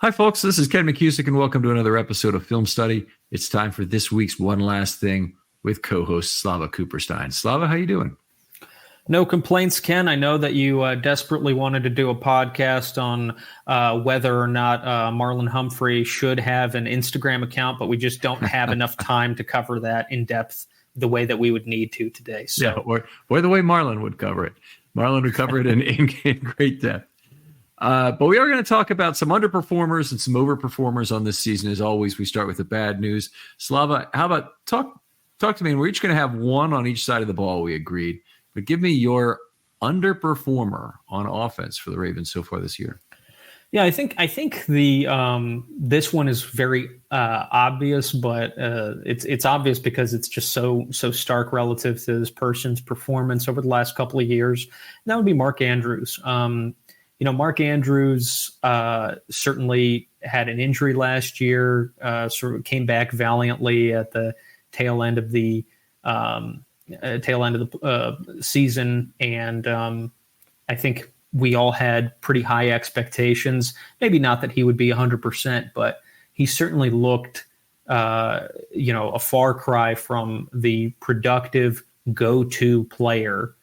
Hi, folks. This is Ken McCusick, and welcome to another episode of Film Study. It's time for this week's One Last Thing with co-host Slava Cooperstein. Slava, how you doing? No complaints, Ken. I know that you desperately wanted to do a podcast on whether or not Marlon Humphrey should have an Instagram account, but we just don't have enough time to cover that in depth the way that we would need to today. So. Yeah, or the way Marlon would cover it. Marlon would cover it in great depth. But we are going to talk about some underperformers and some overperformers on this season. As always, we start with the bad news. Slava, how about talk to me? And we're each going to have one on each side of the ball, we agreed. But give me your underperformer on offense for the Ravens so far this year. Yeah, I think the this one is very obvious, but it's obvious because it's just so stark relative to this person's performance over the last couple of years. And that would be Mark Andrews. Mark Andrews certainly had an injury last year, sort of came back valiantly at the tail end of the season. And I think we all had pretty high expectations. Maybe not that he would be 100%, but he certainly looked, a far cry from the productive go-to player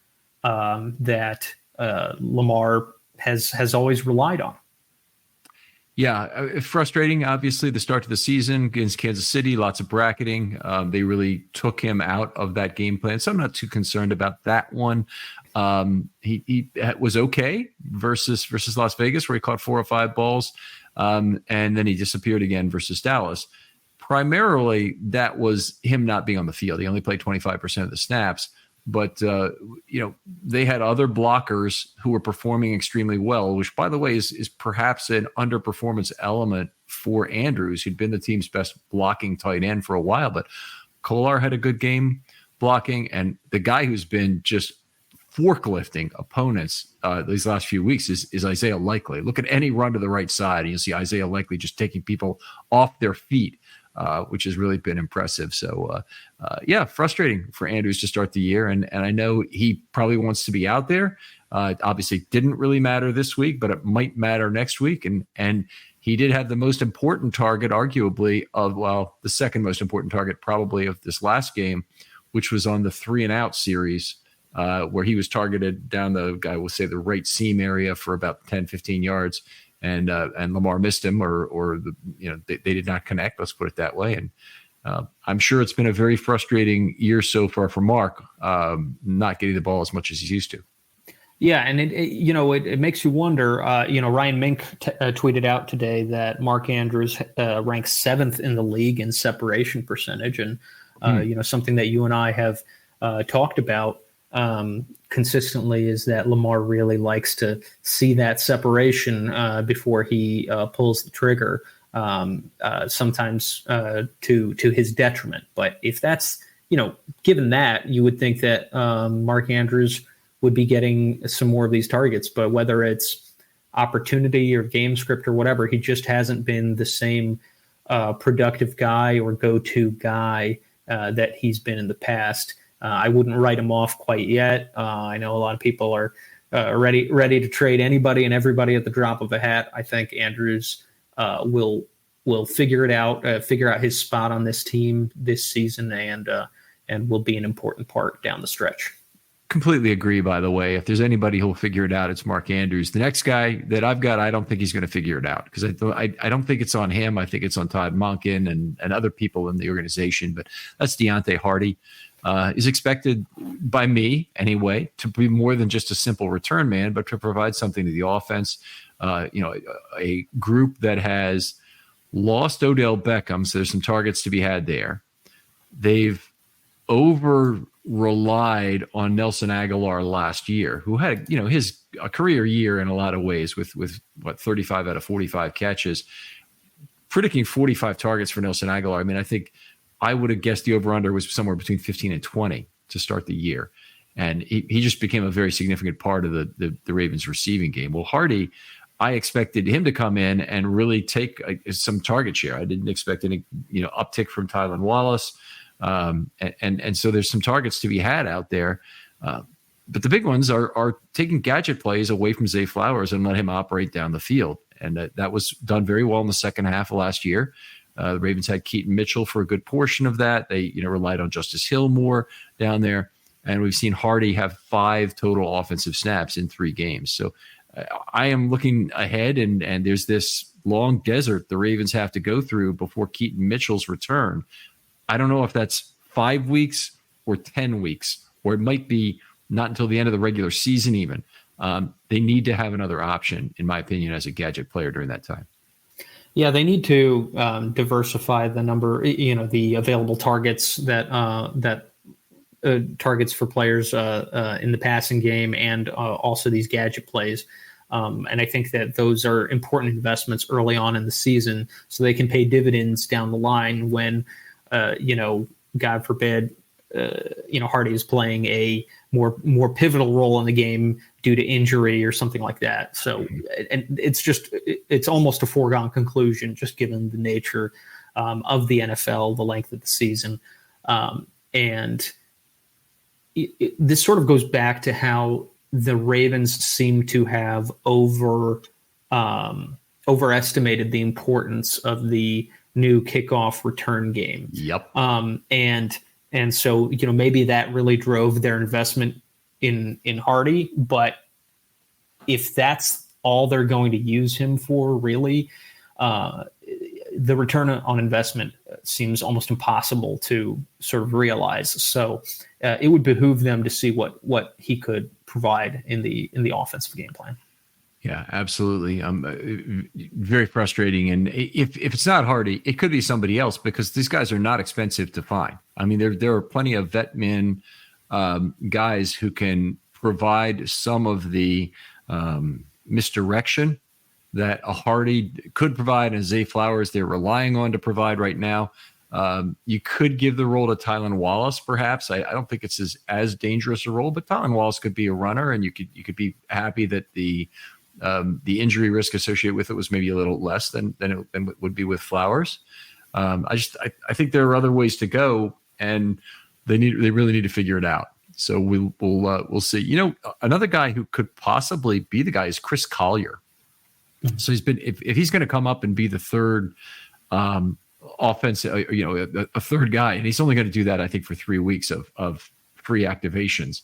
that Lamar has always relied on. Yeah, frustrating, obviously, the start to the season against Kansas City, lots of bracketing. They really took him out of that game plan. So I'm not too concerned about that one. He was okay versus Las Vegas, where he caught 4 or 5 balls. And then he disappeared again versus Dallas. Primarily, that was him not being on the field. He only played 25% of the snaps. But, they had other blockers who were performing extremely well, which, by the way, is perhaps an underperformance element for Andrews, who'd been the team's best blocking tight end for a while. But Kolar had a good game blocking, and the guy who's been just forklifting opponents these last few weeks is Isaiah Likely. Look at any run to the right side, and you'll see Isaiah Likely just taking people off their feet. Which has really been impressive. So, frustrating for Andrews to start the year. And I know he probably wants to be out there. Obviously didn't really matter this week, but it might matter next week. And he did have the most important target, arguably, the second most important target probably of this last game, which was on the 3-and-out series, where he was targeted down the right seam area for about 10, 15 yards. And Lamar missed him, they did not connect. Let's put it that way. And I'm sure it's been a very frustrating year so far for Mark, not getting the ball as much as he's used to. Yeah, and it makes you wonder. Ryan Mink tweeted out today that Mark Andrews ranks 7th in the league in separation percentage, and something that you and I have talked about consistently is that Lamar really likes to see that separation before he pulls the trigger, sometimes to his detriment. But if that's, given that, you would think that Mark Andrews would be getting some more of these targets. But whether it's opportunity or game script or whatever, he just hasn't been the same productive guy or go-to guy that he's been in the past. I wouldn't write him off quite yet. I know a lot of people are ready to trade anybody and everybody at the drop of a hat. I think Andrews will figure it out, figure out his spot on this team this season, and will be an important part down the stretch. Completely agree, by the way. If there's anybody who'll figure it out, it's Mark Andrews. The next guy that I've got, I don't think he's going to figure it out because I don't think it's on him. I think it's on Todd Monken and other people in the organization, but that's Deontay Hardy. Is expected by me anyway to be more than just a simple return man, but to provide something to the offense. A group that has lost Odell Beckham, so there's some targets to be had there. They've over-relied on Nelson Aguilar last year, who had his career year in a lot of ways with 35 out of 45 catches. Predicting 45 targets for Nelson Aguilar, I mean, I think I would have guessed the over-under was somewhere between 15 and 20 to start the year. And he just became a very significant part of the Ravens receiving game. Well, Hardy, I expected him to come in and really take some target share. I didn't expect any uptick from Tylan Wallace. And so there's some targets to be had out there. But the big ones are taking gadget plays away from Zay Flowers and let him operate down the field. And that was done very well in the second half of last year. The Ravens had Keaton Mitchell for a good portion of that. They, relied on Justice Hill more down there. And we've seen Hardy have 5 total offensive snaps in 3 games. So I am looking ahead, and there's this long desert the Ravens have to go through before Keaton Mitchell's return. I don't know if that's 5 weeks or 10 weeks, or it might be not until the end of the regular season even. They need to have another option, in my opinion, as a gadget player during that time. Yeah, they need to diversify the number, the available targets that targets for players in the passing game, and also these gadget plays. And I think that those are important investments early on in the season, so they can pay dividends down the line when, God forbid, Hardy is playing a more pivotal role in the game due to injury or something like that. So, and it's almost a foregone conclusion, just given the nature of the NFL, the length of the season. And this sort of goes back to how the Ravens seem to have overestimated the importance of the new kickoff return game. Yep. And so, maybe that really drove their investment in Hardy. But if that's all they're going to use him for, really, the return on investment seems almost impossible to sort of realize. So it would behoove them to see what he could provide in the offensive game plan. Yeah, absolutely. Very frustrating. And if it's not Hardy, it could be somebody else, because these guys are not expensive to find. I mean, there are plenty of vet men guys who can provide some of the misdirection that a Hardy could provide, and Zay Flowers they're relying on to provide right now. You could give the role to Tylan Wallace, perhaps. I don't think it's as dangerous a role, but Tylan Wallace could be a runner, and you could be happy that the injury risk associated with it was maybe a little less than it would be with Flowers. I think there are other ways to go, and they really need to figure it out. So we'll see. Another guy who could possibly be the guy is Chris Collier. So he's been, if he's going to come up and be the third offense, a third guy, and he's only going to do that, I think, for 3 weeks of free activations.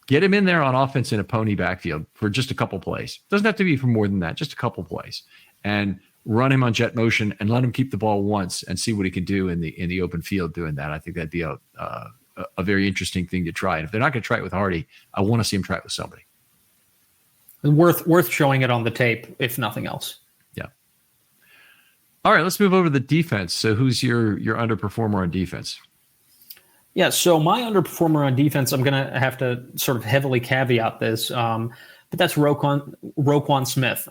Get him in there on offense in a pony backfield for just a couple plays. Doesn't have to be for more than that, just a couple plays, and run him on jet motion and let him keep the ball once and see what he can do in the open field doing that. I think that'd be a very interesting thing to try. And if they're not going to try it with Hardy, I want to see him try it with somebody. Worth showing it on the tape, if nothing else. Yeah. All right, let's move over to the defense. So who's your underperformer on defense? Yeah, so my underperformer on defense, I'm going to have to sort of heavily caveat this, but that's Roquan Smith.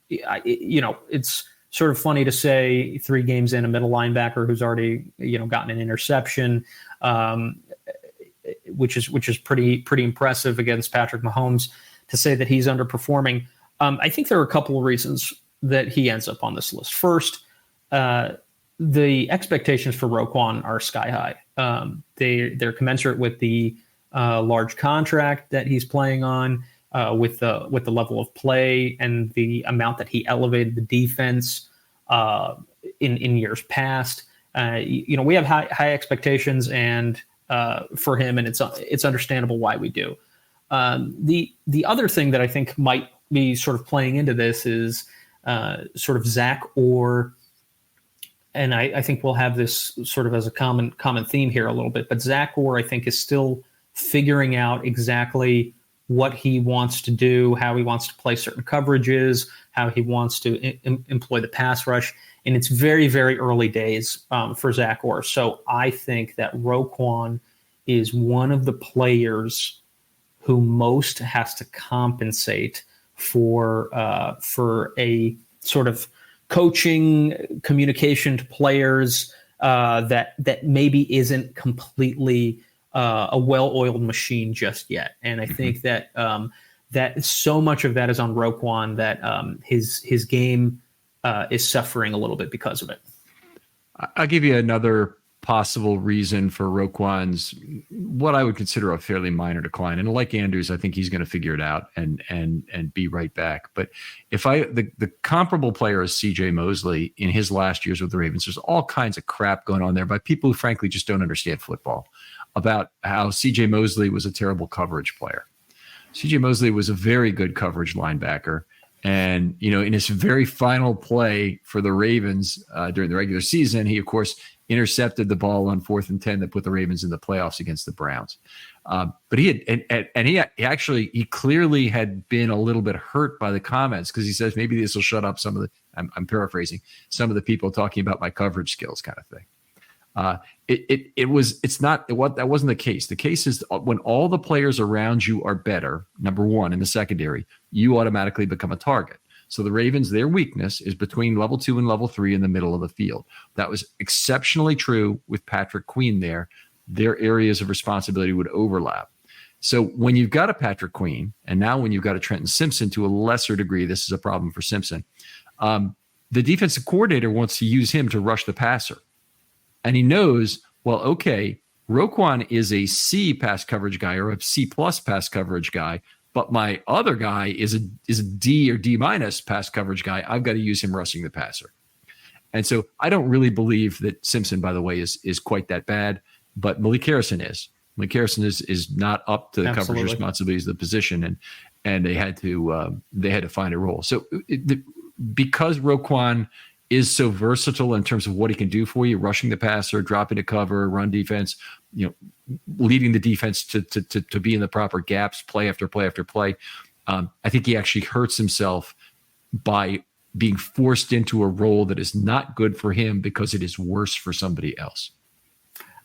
It's sort of funny to say 3 games in, a middle linebacker who's already gotten an interception, which is pretty impressive against Patrick Mahomes, to say that he's underperforming. I think there are a couple of reasons that he ends up on this list. First, the expectations for Roquan are sky high. They're commensurate with the large contract that he's playing on, with the level of play and the amount that he elevated the defense in years past. We have high expectations and for him, and it's understandable why we do. The other thing that I think might be sort of playing into this is sort of Zach Orr, and I think we'll have this sort of as a common theme here a little bit, but Zach Orr, I think, is still figuring out exactly what he wants to do, how he wants to play certain coverages, how he wants to employ the pass rush. And it's very, very early days for Zach Orr. So I think that Roquan is one of the players who most has to compensate for a sort of coaching communication to players that maybe isn't completely a well-oiled machine just yet. And I think that that so much of that is on Roquan that his game is suffering a little bit because of it. I'll give you another possible reason for Roquan's what I would consider a fairly minor decline. And like Andrews, I think he's going to figure it out and be right back. But if the comparable player is CJ Mosley in his last years with the Ravens, there's all kinds of crap going on there by people who frankly just don't understand football about how CJ Mosley was a terrible coverage player. CJ Mosley was a very good coverage linebacker. And, in his very final play for the Ravens during the regular season, he, of course, intercepted the ball on 4th and 10 that put the Ravens in the playoffs against the Browns. But he clearly had been a little bit hurt by the comments because he says maybe this will shut up some of the, I'm paraphrasing, some of the people talking about my coverage skills kind of thing. That wasn't the case. The case is when all the players around you are better, number one, in the secondary, you automatically become a target. So the Ravens, their weakness is between level 2 and level 3 in the middle of the field. That was exceptionally true with Patrick Queen there. Their areas of responsibility would overlap. So when you've got a Patrick Queen, and now when you've got a Trenton Simpson to a lesser degree, this is a problem for Simpson, the defensive coordinator wants to use him to rush the passer. And he knows, well, okay, Roquan is a C pass coverage guy or a C plus pass coverage guy, but my other guy is a D or D minus pass coverage guy. I've got to use him rushing the passer. And so I don't really believe that Simpson, by the way, is quite that bad, but Malik Harrison is. Malik Harrison is not up to the coverage responsibilities of the position, and they had to find a role. So because Roquan is so versatile in terms of what he can do for you, rushing the passer, dropping to cover, run defense, leading the defense to be in the proper gaps, play after play after play. I think he actually hurts himself by being forced into a role that is not good for him because it is worse for somebody else.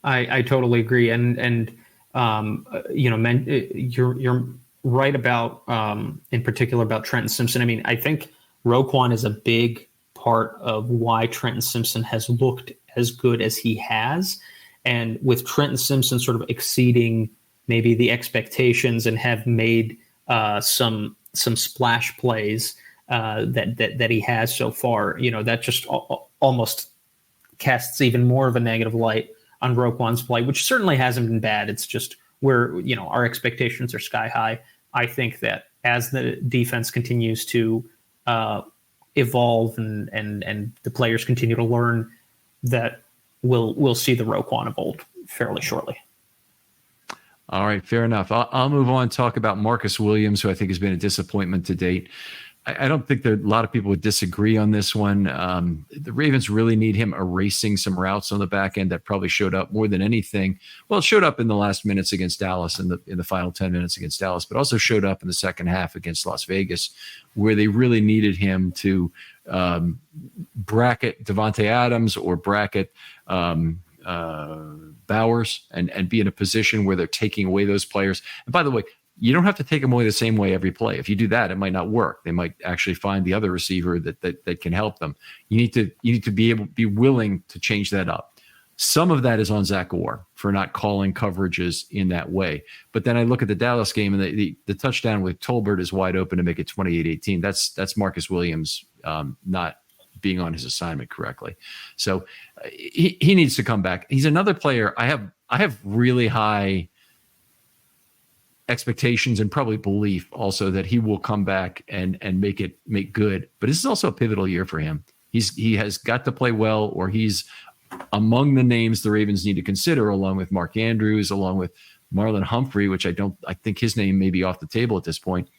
I totally agree. And you're right about, in particular about Trenton Simpson. I mean, I think Roquan is a big part of why Trenton Simpson has looked as good as he has. And with Trenton Simpson sort of exceeding maybe the expectations and have made some splash plays that he has so far, that just almost casts even more of a negative light on Roquan's play, which certainly hasn't been bad. It's just where, our expectations are sky high. I think that as the defense continues to evolve and the players continue to learn, that we'll see the Roquan of old fairly shortly. All right, fair enough. I'll move on and talk about Marcus Williams, who I think has been a disappointment to date. I don't think that a lot of people would disagree on this one. The Ravens really need him erasing some routes on the back end that probably showed up more than anything. Well, it showed up in the last minutes against Dallas in the final 10 minutes against Dallas, but also showed up in the second half against Las Vegas, where they really needed him to bracket Devontae Adams or bracket Bowers and be in a position where they're taking away those players. And by the way, you don't have to take them away the same way every play. If you do that, it might not work. They might actually find the other receiver that can help them. You need to be willing to change that up. Some of that is on Zach Orr for not calling coverages in that way. But then I look at the Dallas game, and the touchdown with Tolbert is wide open to make it 28-18. That's Marcus Williams not being on his assignment correctly. So he needs to come back. He's another player. I have really high expectations and probably belief also that he will come back and make good. But this is also a pivotal year for him. He has got to play well, or he's among the names the Ravens need to consider, along with Mark Andrews, along with Marlon Humphrey, which I think his name may be off the table at this point,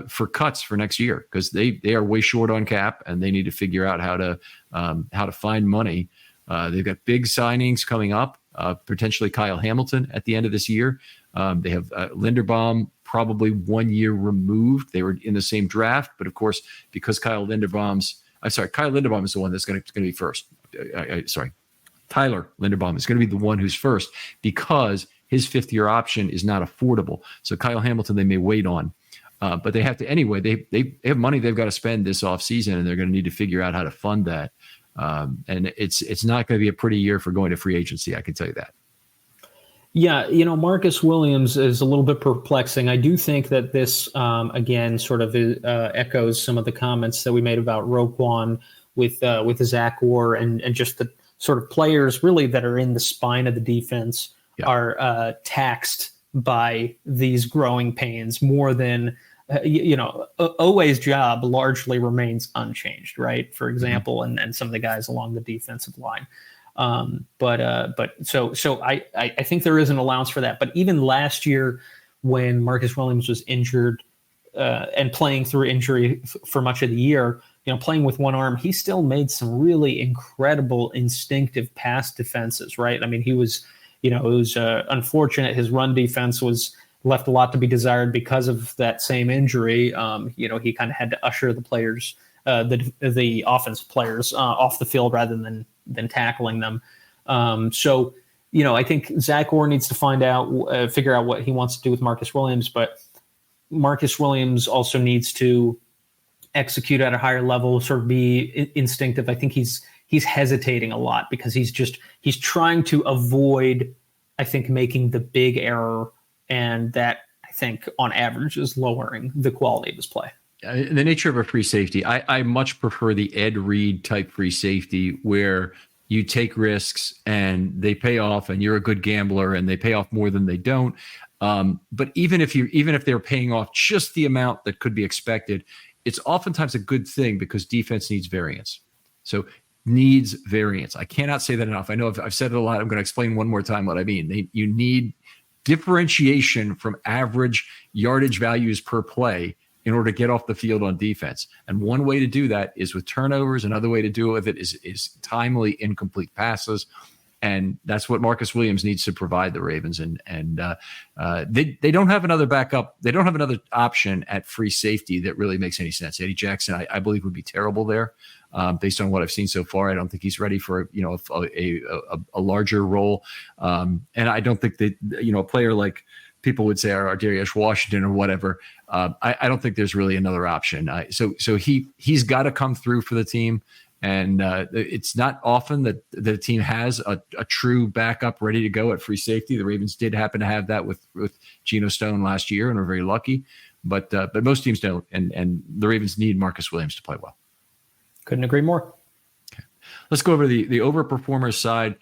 for cuts for next year, because they are way short on cap and they need to figure out how to find money. They've got big signings coming up, potentially Kyle Hamilton at the end of this year. They have Linderbaum probably 1 year removed. They were in the same draft, but of course, because Kyle Linderbaum is the one that's going to be first. Tyler Linderbaum is going to be the one who's first because his fifth-year option is not affordable. So Kyle Hamilton, they may wait on. But they have to anyway. They have money they've got to spend this offseason, and they're going to need to figure out how to fund that. And it's not going to be a pretty year for going to free agency, I can tell you that. Yeah, Marcus Williams is a little bit perplexing. I do think that this, again, sort of echoes some of the comments that we made about Roquan with Zach Orr and just sort of players really that are in the spine of the defense Yeah. are taxed by these growing pains more than Oweh's job largely remains unchanged, right? For example, and some of the guys along the defensive line. So I think there is an allowance for that. But even last year, when Marcus Williams was injured and playing through injury for much of the year, playing with one arm, he still made some really incredible instinctive pass defenses, right? I mean, it was unfortunate. His run defense was left a lot to be desired because of that same injury. He kind of had to usher the players, the offensive players, off the field rather than tackling them. I think Zach Orr needs to figure out what he wants to do with Marcus Williams, but Marcus Williams also needs to execute at a higher level, sort of be instinctive. I think he's hesitating a lot because he's trying to avoid, I think, making the big error, and that, I think, on average is lowering the quality of his play. The nature of a free safety, I much prefer the Ed Reed type free safety where you take risks and they pay off, and you're a good gambler and they pay off more than they don't. But even if they're paying off just the amount that could be expected, it's oftentimes a good thing because defense needs variance. So needs variance. I cannot say that enough. I know I've said it a lot. I'm going to explain one more time what I mean. You need differentiation from average yardage values per play in order to get off the field on defense. And one way to do that is with turnovers. Another way to do it with it is timely incomplete passes. And that's what Marcus Williams needs to provide the Ravens. And they don't have another backup. They don't have another option at free safety that really makes any sense. Eddie Jackson, I believe, would be terrible there based on what I've seen so far. I don't think he's ready for a larger role. And I don't think that a player like people would say Darius Washington or whatever. I don't think there's really another option. So he's got to come through for the team. And it's not often that the team has a true backup ready to go at free safety. The Ravens did happen to have that with Geno Stone last year, and are very lucky. But most teams don't, and the Ravens need Marcus Williams to play well. Couldn't agree more. Okay. Let's go over the overperformers side.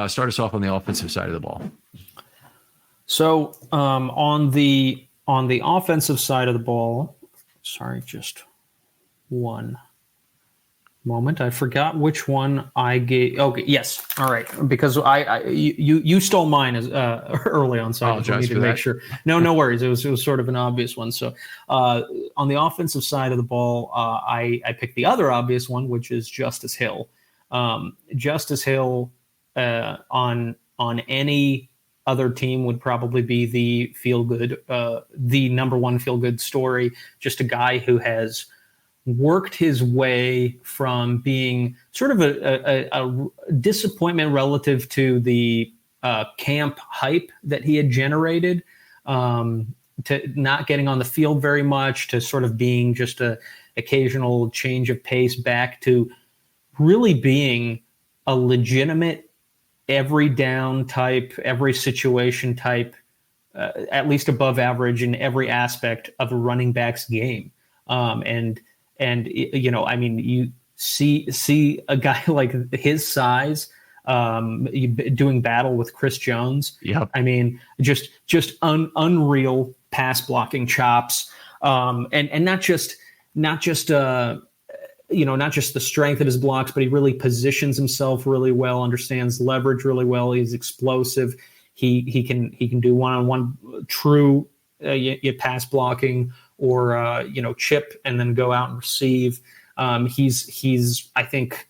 Start us off on the offensive side of the ball. So on the offensive side of the ball, sorry, just one moment. I forgot which one I gave. Okay, yes, all right. Because you stole mine as early on, so I need to make sure. No worries. It was sort of an obvious one. So on the offensive side of the ball, I picked the other obvious one, which is Justice Hill. Justice Hill on any other team would probably be the the number one feel good story. Just a guy who has worked his way from being sort of a disappointment relative to the camp hype that he had generated, to not getting on the field very much, to sort of being just a occasional change of pace, back to really being a legitimate every down type, every situation type, at least above average in every aspect of a running back's game. And you see a guy like his size doing battle with Chris Jones. Yep. I mean, just unreal pass blocking chops, and not just the strength of his blocks, but he really positions himself really well, understands leverage really well. He's explosive. He can do one-on-one true pass blocking, or chip and then go out and receive. He's I think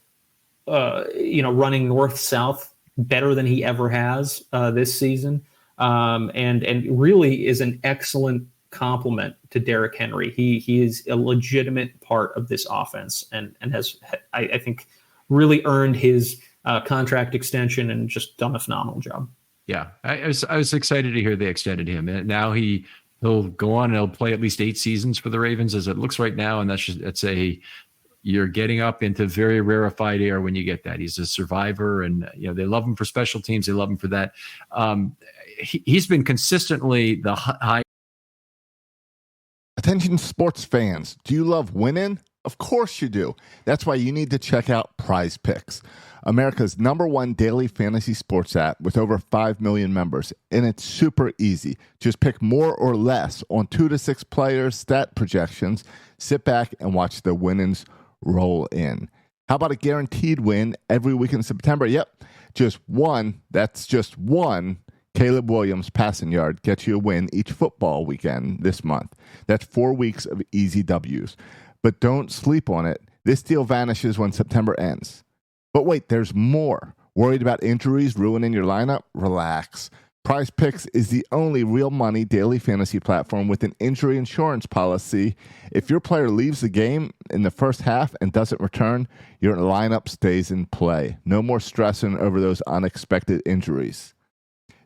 running north-south better than he ever has this season, and really is an excellent compliment to Derrick Henry. He is a legitimate part of this offense, and has, I think, really earned his contract extension and just done a phenomenal job. Yeah, I was excited to hear they extended him, and now he'll go on and he'll play at least 8 seasons for the Ravens as it looks right now, and you're getting up into very rarefied air when you get that. He's a survivor, and they love him for special teams. They love him for that. He's been consistently the high. Attention sports fans, do you love winning? Of course you do. That's why you need to check out Prize Picks, America's #1 daily fantasy sports app with over 5 million members. And it's super easy. Just pick more or less on 2 to 6 players, stat projections, sit back and watch the winnings roll in. How about a guaranteed win every week in September? Yep, just one Caleb Williams passing yard gets you a win each football weekend this month. That's 4 weeks of easy W's. But don't sleep on it. This deal vanishes when September ends. But wait, there's more. Worried about injuries ruining your lineup? Relax. Prize Picks is the only real money daily fantasy platform with an injury insurance policy. If your player leaves the game in the first half and doesn't return, your lineup stays in play. No more stressing over those unexpected injuries.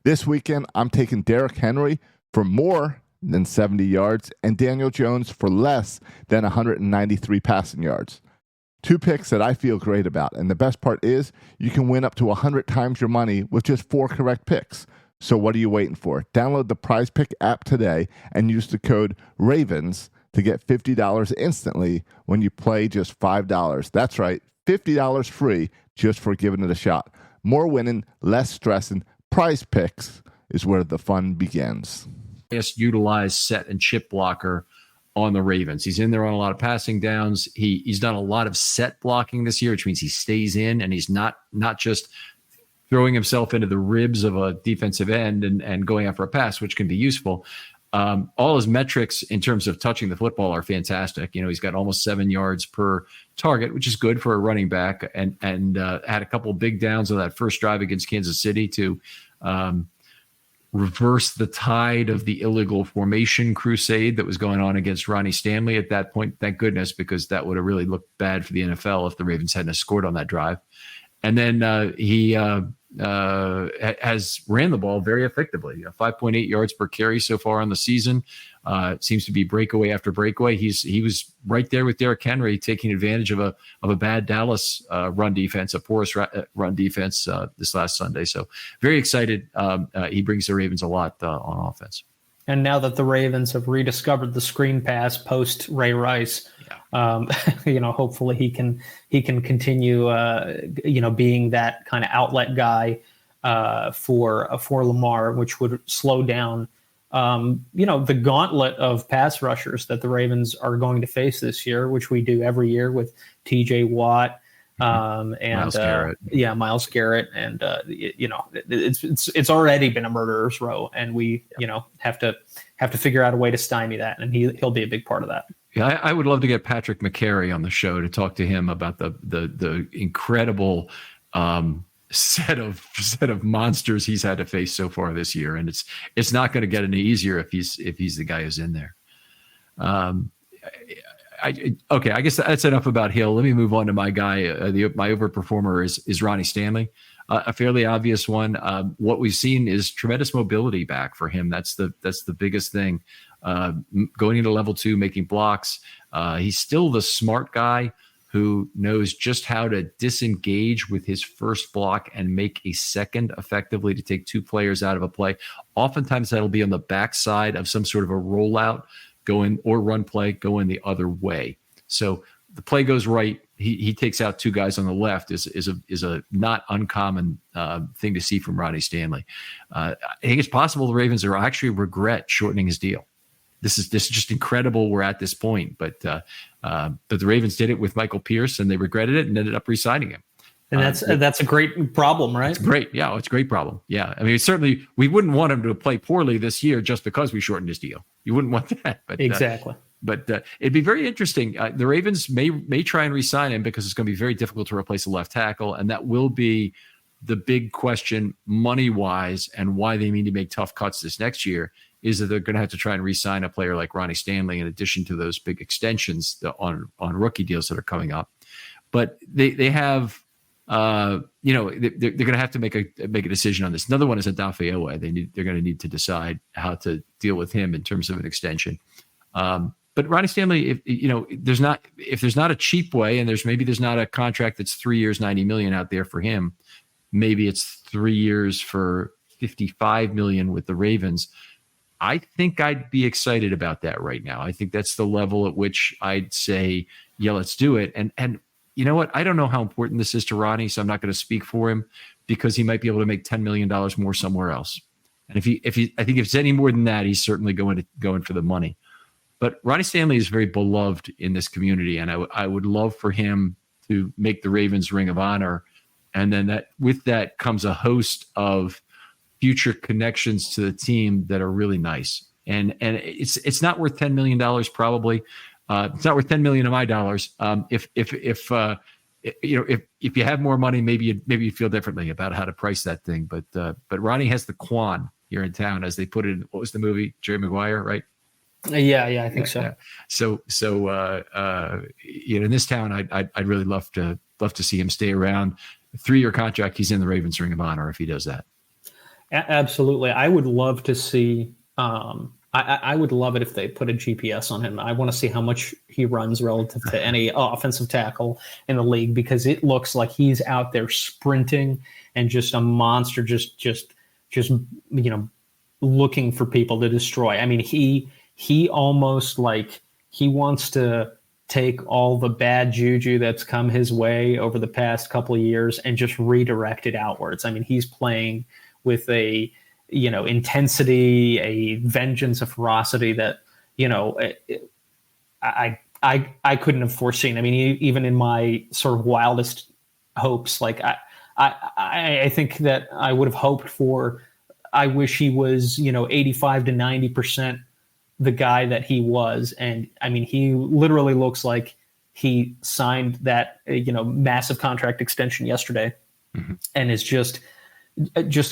This weekend, I'm taking Derrick Henry for more than 70 yards and Daniel Jones for less than 193 passing yards. 2 picks that I feel great about. And the best part is you can win up to 100 times your money with just 4 correct picks. So what are you waiting for? Download the Prize Pick app today and use the code RAVENS to get $50 instantly when you play just $5. That's right, $50 free just for giving it a shot. More winning, less stressing. Prize Picks is where the fun begins. Yes, utilize set and chip blocker on the Ravens. He's in there on a lot of passing downs. He's done a lot of set blocking this year, which means he stays in and he's not just throwing himself into the ribs of a defensive end and going after a pass, which can be useful. All his metrics in terms of touching the football are fantastic. You know, he's got almost 7 yards per target, which is good for a running back, and had a couple of big downs on that first drive against Kansas City to reverse the tide of the illegal formation crusade that was going on against Ronnie Stanley at that point. Thank goodness, because that would have really looked bad for the NFL if the Ravens hadn't scored on that drive. And then he has ran the ball very effectively. 5.8 yards per carry so far on the season. It seems to be breakaway after breakaway. He was right there with Derrick Henry, taking advantage of a bad Dallas run defense, a porous run defense this last Sunday. So very excited. He brings the Ravens a lot on offense. And now that the Ravens have rediscovered the screen pass post Ray Rice, hopefully he can continue, being that kind of outlet guy for Lamar, which would slow down, the gauntlet of pass rushers that the Ravens are going to face this year, which we do every year with T.J. Watt. And Myles Garrett. Myles Garrett, and it's already been a murderer's row, and we have to figure out a way to stymie that, and he'll be a big part of that. Yeah, I would love to get Patrick McCary on the show to talk to him about the incredible set of monsters he's had to face so far this year, and it's not going to get any easier if he's the guy who's in there. I guess that's enough about Hill. Let me move on to my guy. My overperformer is Ronnie Stanley, a fairly obvious one. What we've seen is tremendous mobility back for him. That's the biggest thing. Going into level 2, making blocks. He's still the smart guy who knows just how to disengage with his first block and make a second effectively to take 2 players out of a play. Oftentimes that'll be on the backside of some sort of a rollout, or run play, going the other way. So the play goes right. He takes out 2 guys on the left is a not uncommon thing to see from Ronnie Stanley. I think it's possible the Ravens are actually regret shortening his deal. This is just incredible. We're at this point, but the Ravens did it with Michael Pierce, and they regretted it and ended up re-signing him. And that's a great problem, right? It's great. Yeah, it's a great problem. Yeah, I mean, certainly we wouldn't want him to play poorly this year just because we shortened his deal. You wouldn't want that. But, exactly. But it'd be very interesting. The Ravens may try and re-sign him because it's going to be very difficult to replace a left tackle, and that will be the big question money-wise, and why they need to make tough cuts this next year is that they're going to have to try and re-sign a player like Ronnie Stanley in addition to those big extensions on rookie deals that are coming up. But they have, they're going to have to make a decision on this. Another one is Odafe Oweh. They're going to need to decide how to deal with him in terms of an extension. But Ronnie Stanley, if there's not a cheap way, and there's not a contract that's 3 years, $90 million out there for him, maybe it's 3 years for $55 million with the Ravens. I think I'd be excited about that right now. I think that's the level at which I'd say, yeah, let's do it. And you know what? I don't know how important this is to Ronnie, so I'm not going to speak for him because he might be able to make $10 million more somewhere else. And I think if it's any more than that, he's certainly going for the money. But Ronnie Stanley is very beloved in this community, and I would love for him to make the Ravens Ring of Honor. And then that with that comes a host of future connections to the team that are really nice. And it's not worth $10 million probably. It's not worth $10 million of my dollars. If you have more money, maybe you feel differently about how to price that thing. But Ronnie has the Quan here in town, as they put it in, what was the movie? Jerry Maguire, right? Yeah, I think so. Yeah. So in this town, I'd really love to see him stay around. 3-year contract, he's in the Ravens Ring of Honor if he does that. Absolutely. I would love to see, I would love it if they put a GPS on him. I want to see how much he runs relative to any offensive tackle in the league, because it looks like he's out there sprinting and just a monster, just looking for people to destroy. I mean, he almost like he wants to take all the bad juju that's come his way over the past couple of years and just redirect it outwards. I mean, he's playing with a, intensity, a vengeance, a ferocity that, I couldn't have foreseen. I mean, even in my sort of wildest hopes, like I think that I would have hoped for, I wish he was, 85 to 90% the guy that he was. And I mean, he literally looks like he signed that, massive contract extension yesterday, and is just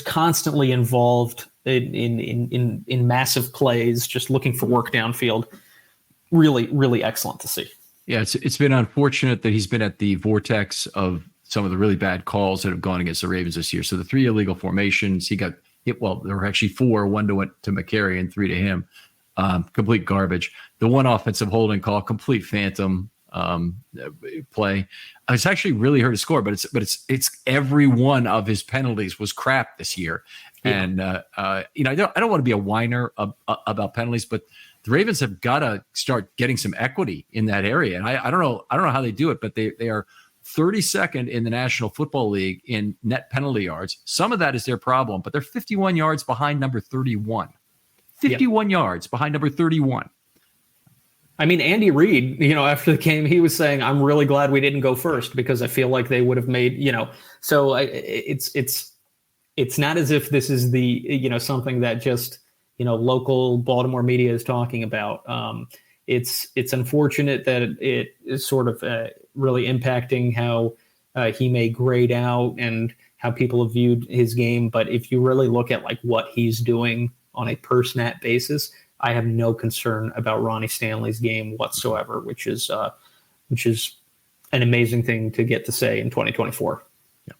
constantly involved in massive plays, just looking for work downfield. Really, really excellent to see. Yeah, it's been unfortunate that he's been at the vortex of some of the really bad calls that have gone against the Ravens this year. So the 3 illegal formations, he got hit. Well, there were actually 4, 1 went to McCary and 3 to him. Complete garbage. The one offensive holding call, complete phantom play. It's actually really hurt his score, but it's every one of his penalties was crap this year. Yeah. And I don't want to be a whiner about penalties, but the Ravens have got to start getting some equity in that area. And I don't know how they do it, but they are 32nd in the National Football League in net penalty yards. Some of that is their problem, but they're 51 yards behind number 31. 51 yards behind number 31. I mean, Andy Reid, after the game, he was saying, "I'm really glad we didn't go first because I feel like they would have made, So it's not as if this is the something that just local Baltimore media is talking about. It's unfortunate that it is sort of really impacting how he may grade out and how people have viewed his game. But if you really look at like what he's doing on a per snap basis, I have no concern about Ronnie Stanley's game whatsoever, which is an amazing thing to get to say in 2024. Yeah.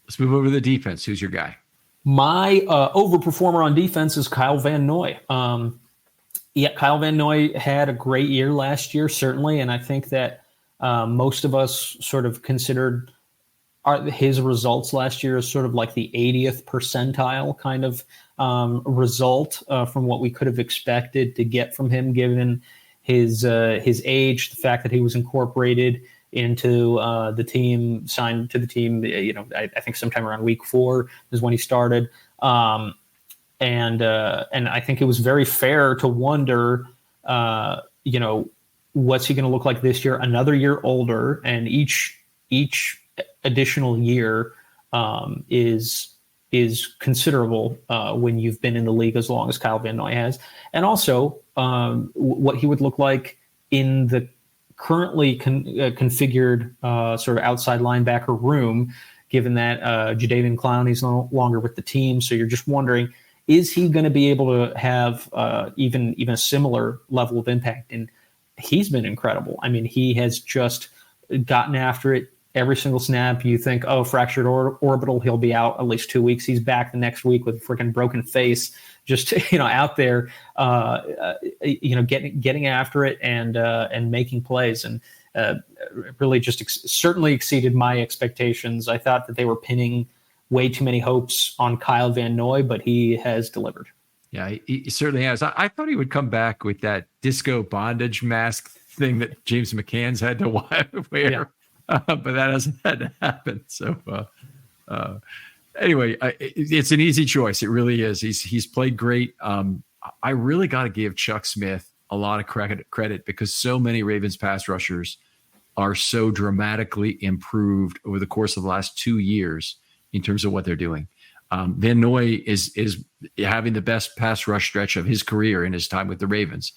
Let's move over to the defense. Who's your guy? My overperformer on defense is Kyle Van Noy. Kyle Van Noy had a great year last year, certainly, and I think that most of us sort of considered his results last year as sort of like the 80th percentile kind of result from what we could have expected to get from him, given his age, the fact that he was incorporated into the team, signed to the team. I think sometime around week 4 is when he started, and I think it was very fair to wonder, what's he going to look like this year? Another year older, and each additional year is considerable when you've been in the league as long as Kyle Van Noy has, and also what he would look like in the currently configured sort of outside linebacker room, given that Jadeveon Clowney's no longer with the team. So you're just wondering, is he going to be able to have even a similar level of impact? And he's been incredible. I mean, he has just gotten after it every single snap. You think, oh, fractured orbital, he'll be out at least 2 weeks. He's back the next week with a freaking broken face, just out there, getting after it and making plays, and really just certainly exceeded my expectations. I thought that they were pinning way too many hopes on Kyle Van Noy, but he has delivered. Yeah, he certainly has. I thought he would come back with that disco bondage mask thing that James McCann's had to wear, but that hasn't had to happen. So anyway, it's an easy choice. It really is. He's played great. I really got to give Chuck Smith a lot of credit because so many Ravens pass rushers are so dramatically improved over the course of the last 2 years in terms of what they're doing. Van Noy is having the best pass rush stretch of his career in his time with the Ravens.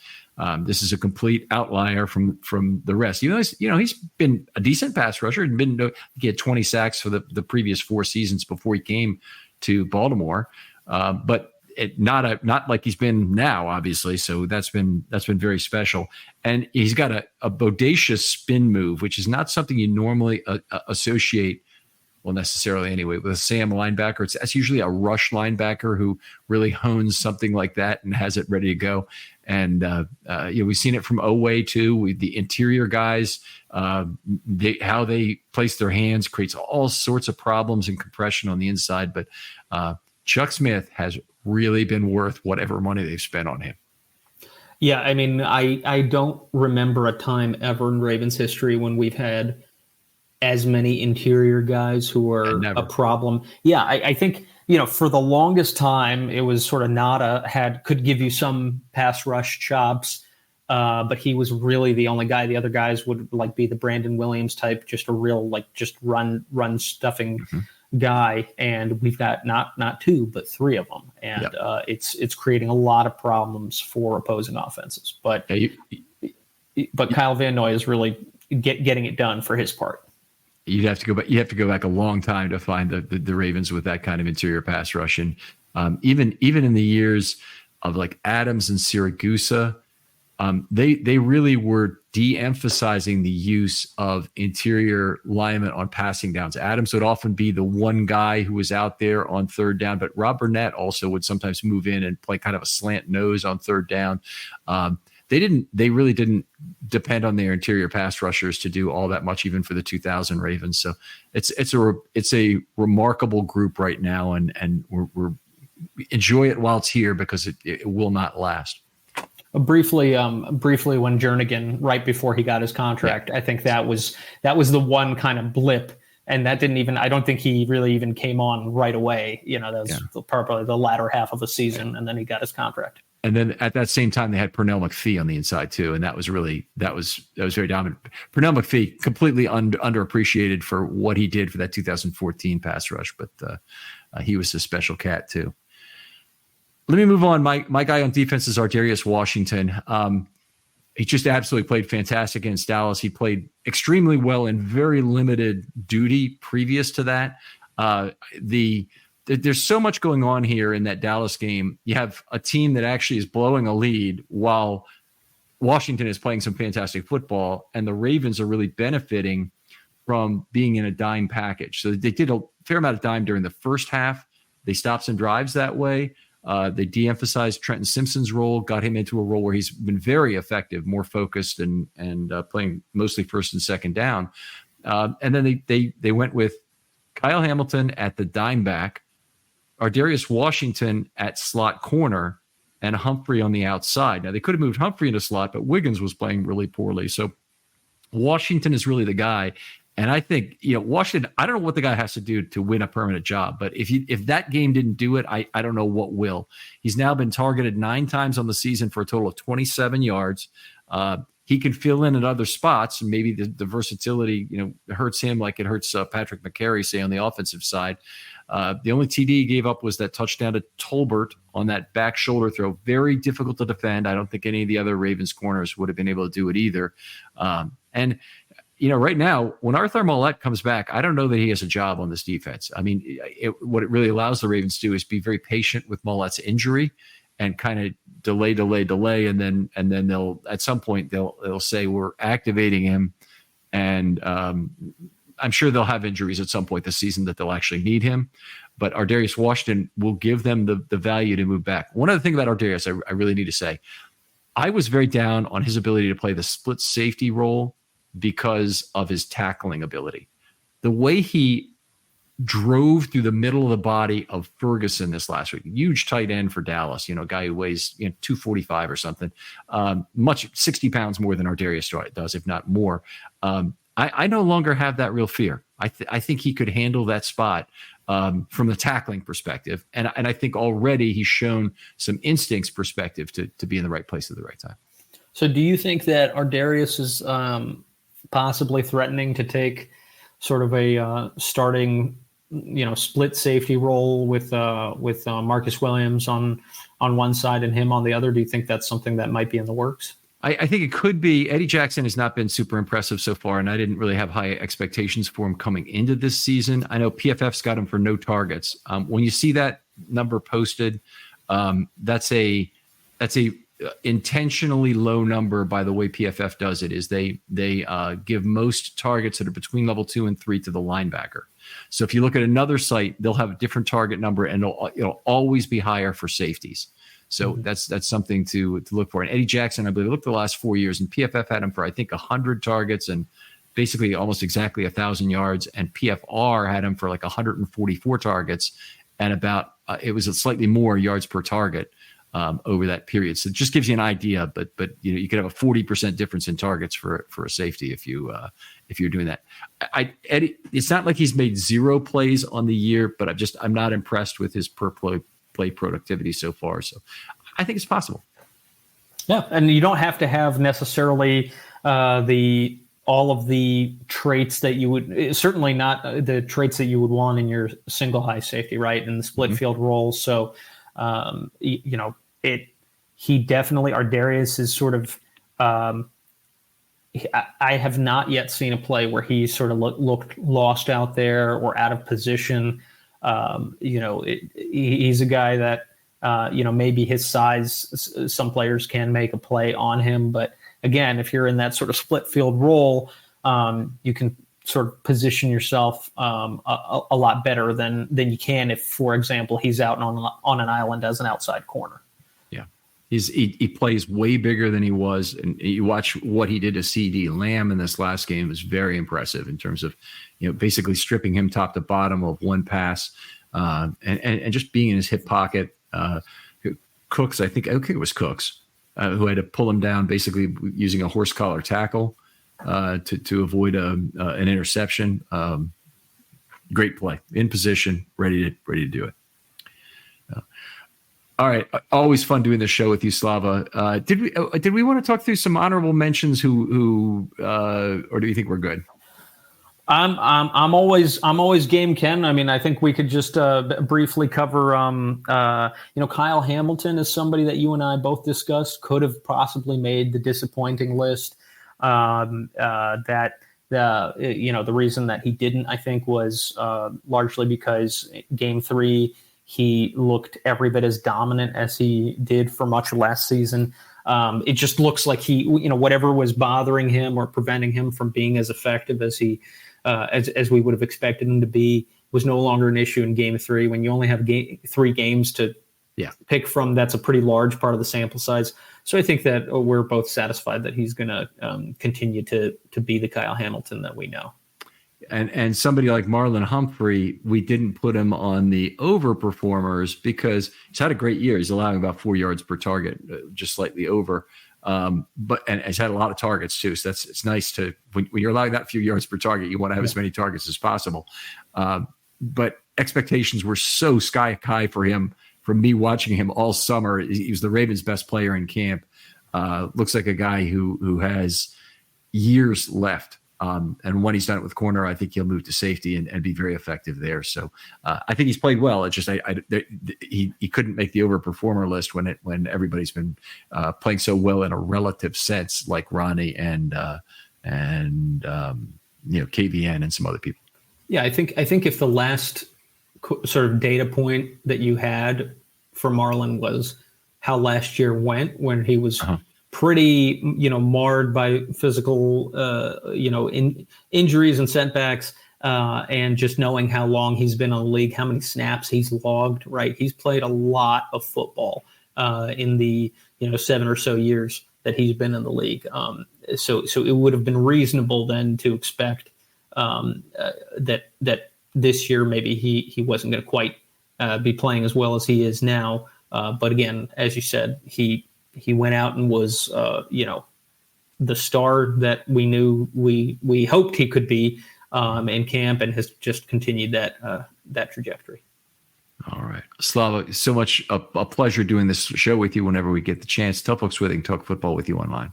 This is a complete outlier from the rest. He's been a decent pass rusher. He had 20 sacks for the previous 4 seasons before he came to Baltimore, but not like he's been now, obviously. So that's been very special. And he's got a bodacious spin move, which is not something you normally associate. Well, necessarily anyway, with a Sam linebacker. That's usually a rush linebacker who really hones something like that and has it ready to go. And we've seen it from Oweh too. With the interior guys, how they place their hands creates all sorts of problems and compression on the inside. But Chuck Smith has really been worth whatever money they've spent on him. Yeah, I mean, I don't remember a time ever in Ravens history when we've had as many interior guys who are a problem. Yeah, I think, for the longest time, it was sort of could give you some pass rush chops, but he was really the only guy. The other guys would be the Brandon Williams type, just a real just run stuffing guy. And we've got not 2, but 3 of them. And it's creating a lot of problems for opposing offenses. But Kyle Van Noy is really getting it done for his part. You have to go back a long time to find the Ravens with that kind of interior pass rush. And even in the years of Adams and Siragusa, they really were de-emphasizing the use of interior linemen on passing downs. Adams would often be the one guy who was out there on third down, but Rob Burnett also would sometimes move in and play kind of a slant nose on third down. They really didn't depend on their interior pass rushers to do all that much, even for the 2000 Ravens. So it's a remarkable group right now, and we're enjoy it while it's here because it will not last. Briefly, when Jernigan, right before he got his contract, I think that was the one kind of blip, and that didn't even. I don't think he really even came on right away. That was probably the latter half of the season, and then he got his contract. And then at that same time, they had Pernell McPhee on the inside too, and that was very dominant. Pernell McPhee completely underappreciated for what he did for that 2014 pass rush, but he was a special cat too. Let me move on. My guy on defense is Ardarius Washington. He just absolutely played fantastic against Dallas. He played extremely well in very limited duty previous to that. There's so much going on here in that Dallas game. You have a team that actually is blowing a lead while Washington is playing some fantastic football, and the Ravens are really benefiting from being in a dime package. So they did a fair amount of dime during the first half. They stopped some drives that way. They de-emphasized Trenton Simpson's role, got him into a role where he's been very effective, more focused, and playing mostly first and second down. And then they went with Kyle Hamilton at the dime back, Ardarius Washington at slot corner, and Humphrey on the outside. Now, they could have moved Humphrey into slot, but Wiggins was playing really poorly. So Washington is really the guy. And I think, Washington, I don't know what the guy has to do to win a permanent job, but if that game didn't do it, I don't know what will. He's now been targeted 9 times on the season for a total of 27 yards. He can fill in at other spots, and maybe the versatility, hurts him like it hurts Patrick McCary, say, on the offensive side. The only TD he gave up was that touchdown to Tolbert on that back shoulder throw. Very difficult to defend. I don't think any of the other Ravens corners would have been able to do it either. Right now, when Arthur Maulet comes back, I don't know that he has a job on this defense. I mean, what it really allows the Ravens to do is be very patient with Maulet's injury and kind of delay, and then they'll at some point they'll say we're activating him, and I'm sure they'll have injuries at some point this season that they'll actually need him. But Ardarius Washington will give them the value to move back. One other thing about Ardarius, I really need to say, I was very down on his ability to play the split safety role because of his tackling ability. The way he drove through the middle of the body of Ferguson this last week. Huge tight end for Dallas, a guy who weighs 245 or something, 60 pounds more than Ardarius does, if not more. I no longer have that real fear. I think he could handle that spot from the tackling perspective. And I think already he's shown some instincts perspective to be in the right place at the right time. So do you think that Ardarius is possibly threatening to take sort of a starting, split safety role with Marcus Williams on one side and him on the other? Do you think that's something that might be in the works? I think it could be. Eddie Jackson has not been super impressive so far, and I didn't really have high expectations for him coming into this season. I know PFF's got him for no targets. When you see that number posted, that's a intentionally low number by the way PFF does it. Is they give most targets that are between level 2 and 3 to the linebacker. So if you look at another site, they'll have a different target number, and it'll always be higher for safeties. So that's something to look for. And Eddie Jackson, I believe, looked the last 4 years, and PFF had him for, I think, 100 targets and basically almost exactly 1,000 yards. And PFR had him for like 144 targets and about it was a slightly more yards per target over that period. So it just gives you an idea. But you could have a 40% difference in targets for a safety if you're doing that. Eddie, it's not like he's made 0 plays on the year, but I'm not impressed with his per play productivity so far. So I think it's possible. Yeah. And you don't have to have necessarily all of the traits that you would, certainly not the traits that you would want in your single high safety, right? In the split field role. So, he definitely, Ardarius is sort of, I have not yet seen a play where he sort of looked lost out there or out of position. He's a guy that, maybe his size, some players can make a play on him. But again, if you're in that sort of split field role, you can sort of position yourself a lot better than you can if, for example, he's out on an island as an outside corner. Yeah, he plays way bigger than he was. And you watch what he did to CD Lamb in this last game was very impressive in terms of, basically stripping him top to bottom of one pass and just being in his hip pocket. Cooks, I think it was Cooks, who had to pull him down basically using a horse collar tackle to avoid an interception. Great play, in position, ready to do it. All right, always fun doing this show with you, Slava. Did we want to talk through some honorable mentions who or do you think we're good? I'm always game, Ken. I mean, I think we could just briefly cover, Kyle Hamilton is somebody that you and I both discussed, could have possibly made the disappointing list. The reason that he didn't, I think, was largely because game 3, he looked every bit as dominant as he did for much of last season. It just looks like he, whatever was bothering him or preventing him from being as effective as he, as we would have expected him to be, was no longer an issue in game 3. When you only have 3 games to pick from, that's a pretty large part of the sample size. So I think that we're both satisfied that he's going to continue to be the Kyle Hamilton that we know. And somebody like Marlon Humphrey, we didn't put him on the overperformers because he's had a great year. He's allowing about 4 yards per target, just slightly over. But he's had a lot of targets too. So it's nice to, when you're allowing that few yards per target, you want to have as many targets as possible. But expectations were so sky high for him from me watching him all summer. He was the Ravens' best player in camp. Looks like a guy who has years left. And when he's done it with corner, I think he'll move to safety and be very effective there. So I think he's played well. It's just he couldn't make the overperformer list when everybody's been playing so well in a relative sense, like Ronnie and KVN and some other people. Yeah, I think if the last sort of data point that you had for Marlon was how last year went, when he was pretty, marred by physical, injuries and setbacks, and just knowing how long he's been in the league, how many snaps he's logged, right? He's played a lot of football in the, 7 or so years that he's been in the league. So it would have been reasonable then to expect that this year maybe he wasn't going to quite be playing as well as he is now. But again, as you said, he went out and was the star that we knew we hoped he could be in camp, and has just continued that trajectory. All right. Slava, so much a pleasure doing this show with you whenever we get the chance. Tell folks where they can talk football with you online.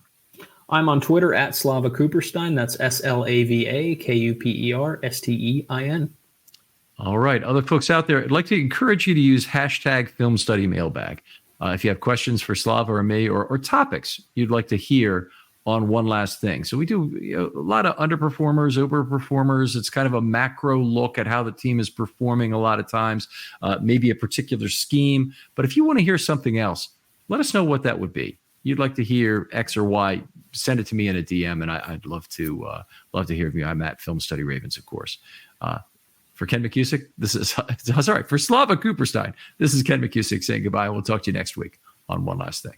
I'm on Twitter at Slava Cooperstein. That's SLAVAKUPERSTEIN. All right. Other folks out there, I'd like to encourage you to use hashtag Film Study Mailbag. If you have questions for Slava or me, or topics you'd like to hear on One Last Thing. So we do a lot of underperformers, overperformers. It's kind of a macro look at how the team is performing a lot of times, maybe a particular scheme. But if you want to hear something else, let us know what that would be. You'd like to hear X or Y, send it to me in a DM, and I'd love to hear from you. I'm at Film Study Ravens, of course. For Ken McKusick, for Slava Cooperstein, this is Ken McKusick saying goodbye. We'll talk to you next week on One Last Thing.